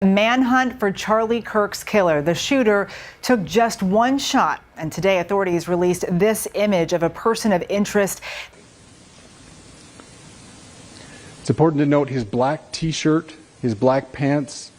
Manhunt for Charlie Kirk's killer. The shooter took just one shot, and today authorities released this image of a person of interest. It's important to note his black t-shirt, his black pants,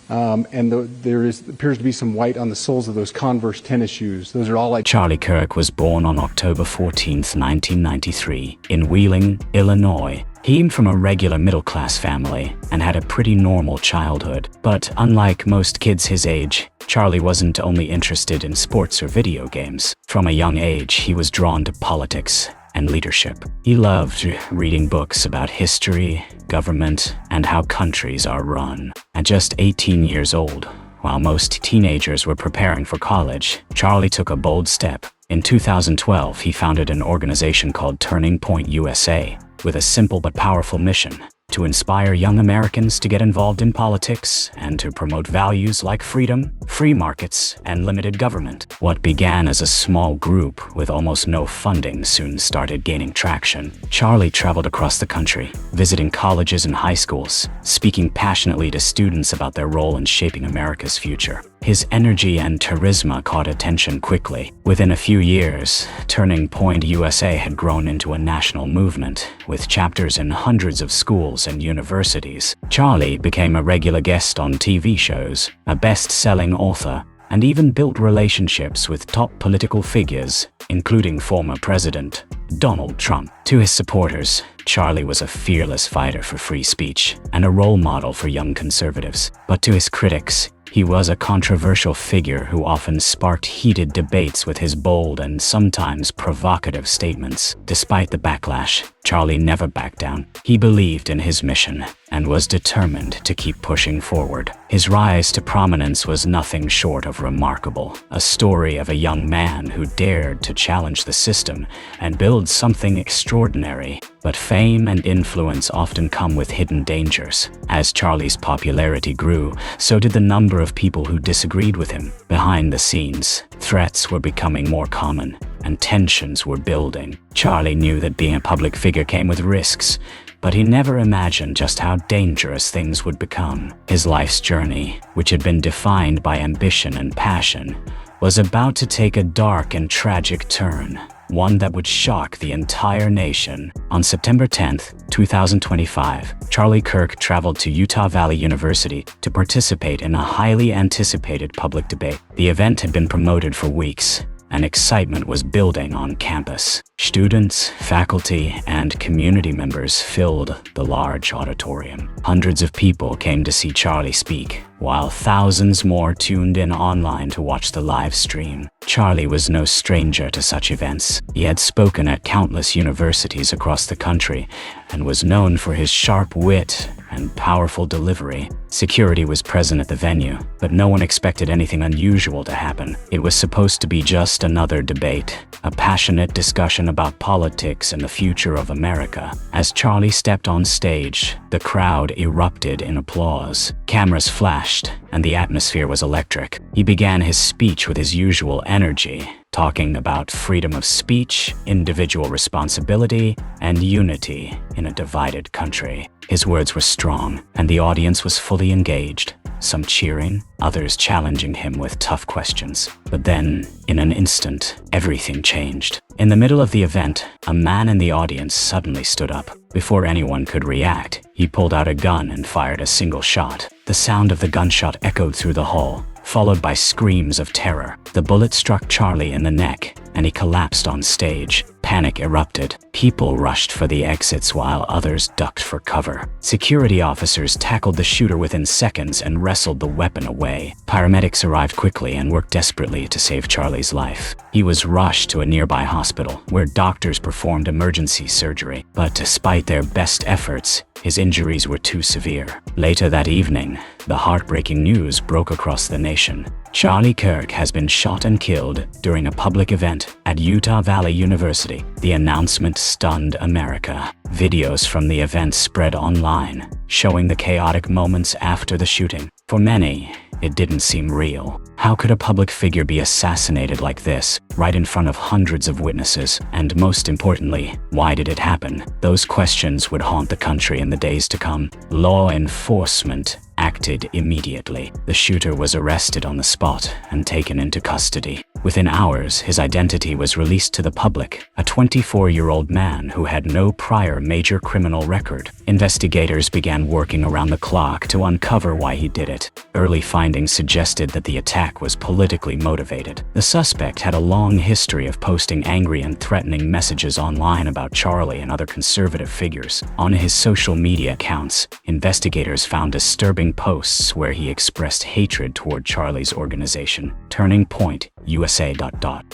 and there appears to be some white on the soles of those Converse tennis shoes. Those are all like... Charlie Kirk was born on October 14th, 1993, in Wheeling, Illinois. He came from a regular middle-class family and had a pretty normal childhood. But unlike most kids his age, Charlie wasn't only interested in sports or video games. From a young age, he was drawn to politics and leadership. He loved reading books about history, government, and how countries are run. At just 18 years old, while most teenagers were preparing for college, Charlie took a bold step. In 2012, he founded an organization called Turning Point USA, with a simple but powerful mission: to inspire young Americans to get involved in politics and to promote values like freedom, free markets, and limited government. What began as a small group with almost no funding soon started gaining traction. Charlie traveled across the country, visiting colleges and high schools, speaking passionately to students about their role in shaping America's future. His energy and charisma caught attention quickly. Within a few years, Turning Point USA had grown into a national movement, with chapters in hundreds of schools and universities. Charlie became a regular guest on TV shows, a best-selling author, and even built relationships with top political figures, including former President Donald Trump. To his supporters, Charlie was a fearless fighter for free speech and a role model for young conservatives. But to his critics, he was a controversial figure who often sparked heated debates with his bold and sometimes provocative statements. Despite the backlash, Charlie never backed down. He believed in his mission and was determined to keep pushing forward. His rise to prominence was nothing short of remarkable, a story of a young man who dared to challenge the system and build something extraordinary. But fame and influence often come with hidden dangers. As Charlie's popularity grew, so did the number of people who disagreed with him. Behind the scenes, threats were becoming more common, and tensions were building. Charlie knew that being a public figure came with risks, but he never imagined just how dangerous things would become. His life's journey, which had been defined by ambition and passion, was about to take a dark and tragic turn, one that would shock the entire nation. On September 10th, 2025, Charlie Kirk traveled to Utah Valley University to participate in a highly anticipated public debate. The event had been promoted for weeks, and excitement was building on campus. Students, faculty, and community members filled the large auditorium. Hundreds of people came to see Charlie speak, while thousands more tuned in online to watch the live stream. Charlie was no stranger to such events. He had spoken at countless universities across the country and was known for his sharp wit and powerful delivery. Security was present at the venue, but no one expected anything unusual to happen. It was supposed to be just another debate, a passionate discussion about politics and the future of America. As Charlie stepped on stage, the crowd erupted in applause. Cameras flashed, and the atmosphere was electric. He began his speech with his usual energy, talking about freedom of speech, individual responsibility, and unity in a divided country. His words were strong, and the audience was fully engaged, some cheering, others challenging him with tough questions. But then, in an instant, everything changed. In the middle of the event, a man in the audience suddenly stood up. Before anyone could react, he pulled out a gun and fired a single shot. The sound of the gunshot echoed through the hall, followed by screams of terror. The bullet struck Charlie in the neck, and he collapsed on stage. Panic erupted. People rushed for the exits while others ducked for cover. Security officers tackled the shooter within seconds and wrestled the weapon away. Paramedics arrived quickly and worked desperately to save Charlie's life. He was rushed to a nearby hospital, where doctors performed emergency surgery. But despite their best efforts, his injuries were too severe. Later that evening, the heartbreaking news broke across the nation. Charlie Kirk has been shot and killed during a public event at Utah Valley University. The announcement stunned America. Videos from the event spread online, showing the chaotic moments after the shooting. For many, it didn't seem real. How could a public figure be assassinated like this, right in front of hundreds of witnesses? And most importantly, why did it happen? Those questions would haunt the country in the days to come. Law enforcement acted immediately. The shooter was arrested on the spot and taken into custody. Within hours, his identity was released to the public, a 24-year-old man who had no prior major criminal record. Investigators began working around the clock to uncover why he did it. Early findings suggested that the attack was politically motivated. The suspect had a long history of posting angry and threatening messages online about Charlie and other conservative figures. On his social media accounts, investigators found disturbing posts where he expressed hatred toward Charlie's organization. Turning Point, USA.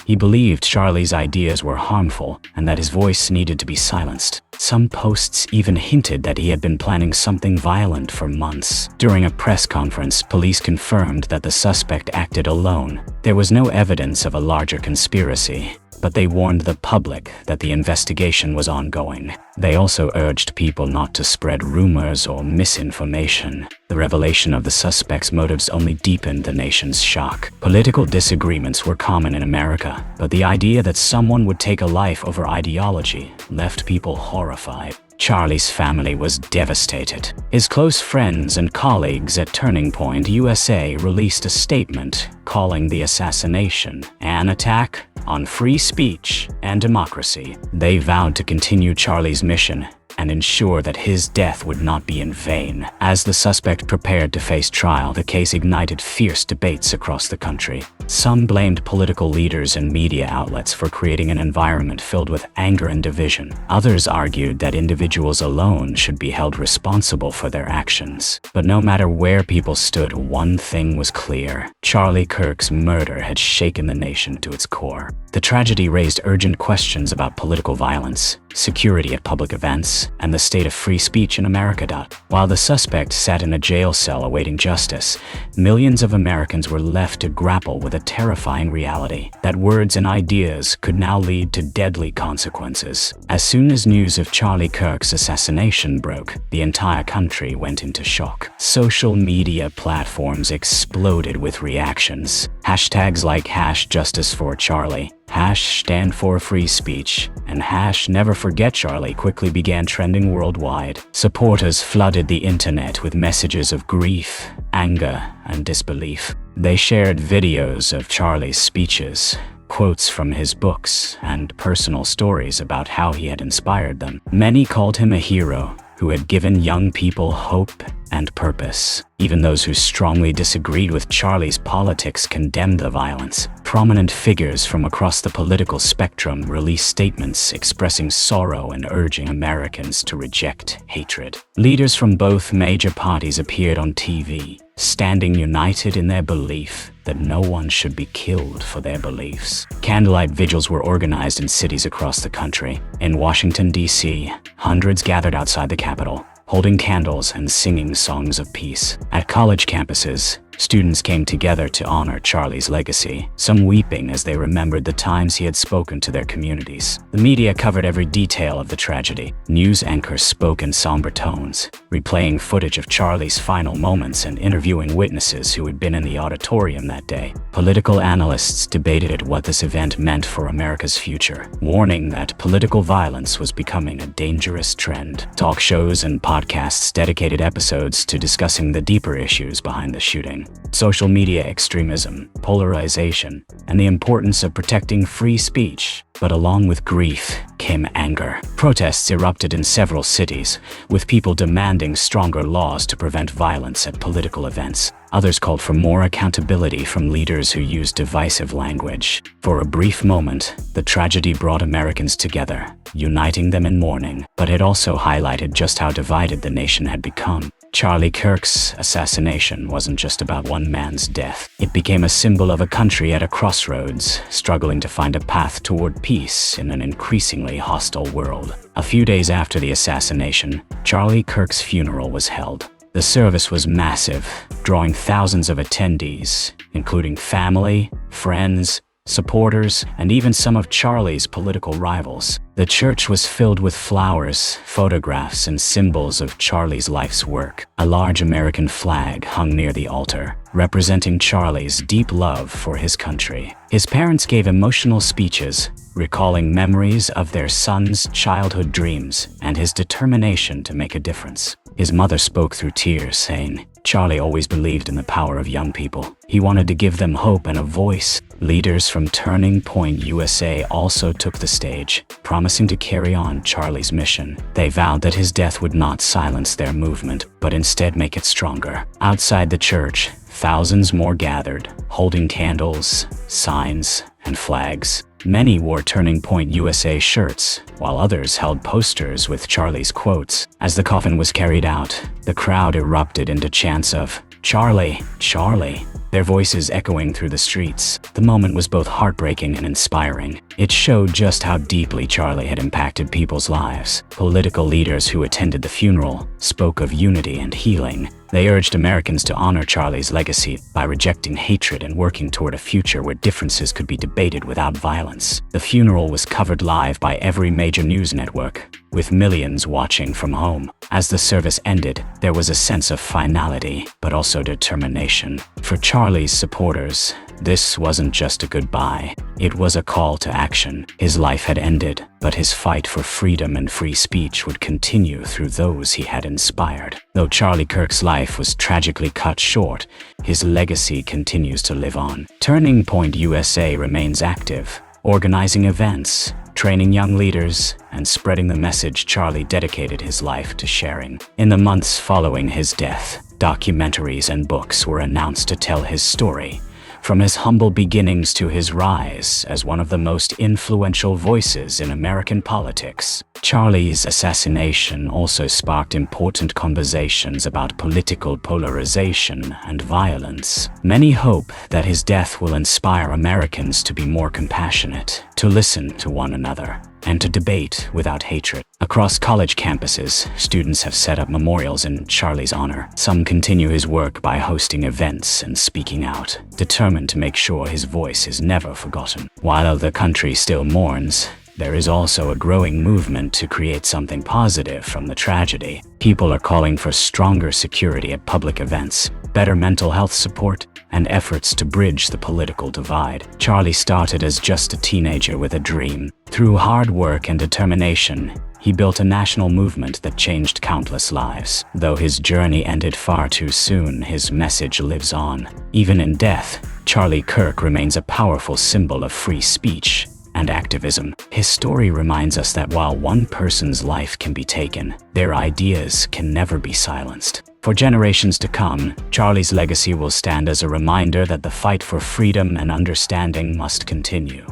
He believed Charlie's ideas were harmful and that his voice needed to be silenced. Some posts even hinted that he had been planning something violent for months. During a press conference, police confirmed that the suspect acted alone. There was no evidence of a larger conspiracy, but they warned the public that the investigation was ongoing. They also urged people not to spread rumors or misinformation. The revelation of the suspect's motives only deepened the nation's shock. Political disagreements were common in America, but the idea that someone would take a life over ideology left people horrified. Charlie's family was devastated. His close friends and colleagues at Turning Point USA released a statement calling the assassination an attack on free speech and democracy. They vowed to continue Charlie's mission and ensure that his death would not be in vain. As the suspect prepared to face trial, the case ignited fierce debates across the country. Some blamed political leaders and media outlets for creating an environment filled with anger and division. Others argued that individuals alone should be held responsible for their actions. But no matter where people stood, one thing was clear. Charlie Kirk's murder had shaken the nation to its core. The tragedy raised urgent questions about political violence, security at public events, and the state of free speech in America. While the suspect sat in a jail cell awaiting justice, millions of Americans were left to grapple with a terrifying reality that words and ideas could now lead to deadly consequences. As soon as news of Charlie Kirk's assassination broke, the entire country went into shock. Social media platforms exploded with reactions. Hashtags like #JusticeForCharlie, #StandForFreeSpeech, and #NeverForgetCharlie quickly began trending worldwide. Supporters flooded the internet with messages of grief, anger, and disbelief. They shared videos of Charlie's speeches, quotes from his books, and personal stories about how he had inspired them. Many called him a hero who had given young people hope and purpose. Even those who strongly disagreed with Charlie's politics condemned the violence. Prominent figures from across the political spectrum released statements expressing sorrow and urging Americans to reject hatred. Leaders from both major parties appeared on TV, standing united in their belief that no one should be killed for their beliefs. Candlelight vigils were organized in cities across the country. In Washington, D.C., hundreds gathered outside the Capitol, holding candles and singing songs of peace. At college campuses, students came together to honor Charlie's legacy, some weeping as they remembered the times he had spoken to their communities. The media covered every detail of the tragedy. News anchors spoke in somber tones, replaying footage of Charlie's final moments and interviewing witnesses who had been in the auditorium that day. Political analysts debated what this event meant for America's future, warning that political violence was becoming a dangerous trend. Talk shows and podcasts dedicated episodes to discussing the deeper issues behind the shooting. Social media extremism, polarization, and the importance of protecting free speech. But along with grief came anger. Protests erupted in several cities, with people demanding stronger laws to prevent violence at political events. Others called for more accountability from leaders who used divisive language. For a brief moment, the tragedy brought Americans together, uniting them in mourning, but it also highlighted just how divided the nation had become. Charlie Kirk's assassination wasn't just about one man's death. It became a symbol of a country at a crossroads, struggling to find a path toward peace in an increasingly hostile world. A few days after the assassination, Charlie Kirk's funeral was held. The service was massive, drawing thousands of attendees, including family, friends, supporters, and even some of Charlie's political rivals. The church was filled with flowers, photographs, and symbols of Charlie's life's work. A large American flag hung near the altar, representing Charlie's deep love for his country. His parents gave emotional speeches, recalling memories of their son's childhood dreams and his determination to make a difference. His mother spoke through tears, saying, Charlie always believed in the power of young people. He wanted to give them hope and a voice. Leaders from Turning Point USA also took the stage, promising to carry on Charlie's mission. They vowed that his death would not silence their movement, but instead make it stronger. Outside the church, thousands more gathered, holding candles, signs, and flags. Many wore Turning Point USA shirts, while others held posters with Charlie's quotes. As the coffin was carried out, the crowd erupted into chants of, "Charlie, Charlie," their voices echoing through the streets. The moment was both heartbreaking and inspiring. It showed just how deeply Charlie had impacted people's lives. Political leaders who attended the funeral spoke of unity and healing. They urged Americans to honor Charlie's legacy by rejecting hatred and working toward a future where differences could be debated without violence. The funeral was covered live by every major news network, with millions watching from home. As the service ended, there was a sense of finality, but also determination. For Charlie's supporters, this wasn't just a goodbye. It was a call to action. His life had ended, but his fight for freedom and free speech would continue through those he had inspired. Though Charlie Kirk's life was tragically cut short, his legacy continues to live on. Turning Point USA remains active, organizing events, training young leaders, and spreading the message Charlie dedicated his life to sharing. In the months following his death, documentaries and books were announced to tell his story. From his humble beginnings to his rise as one of the most influential voices in American politics. Charlie's assassination also sparked important conversations about political polarization and violence. Many hope that his death will inspire Americans to be more compassionate, to listen to one another, and to debate without hatred. Across college campuses, students have set up memorials in Charlie's honor. Some continue his work by hosting events and speaking out, determined to make sure his voice is never forgotten. While the country still mourns, there is also a growing movement to create something positive from the tragedy. People are calling for stronger security at public events, better mental health support, and efforts to bridge the political divide. Charlie started as just a teenager with a dream. Through hard work and determination, he built a national movement that changed countless lives. Though his journey ended far too soon, his message lives on. Even in death, Charlie Kirk remains a powerful symbol of free speech and activism. His story reminds us that while one person's life can be taken, their ideas can never be silenced. For generations to come, Charlie's legacy will stand as a reminder that the fight for freedom and understanding must continue,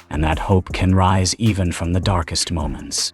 and that hope can rise even from the darkest moments.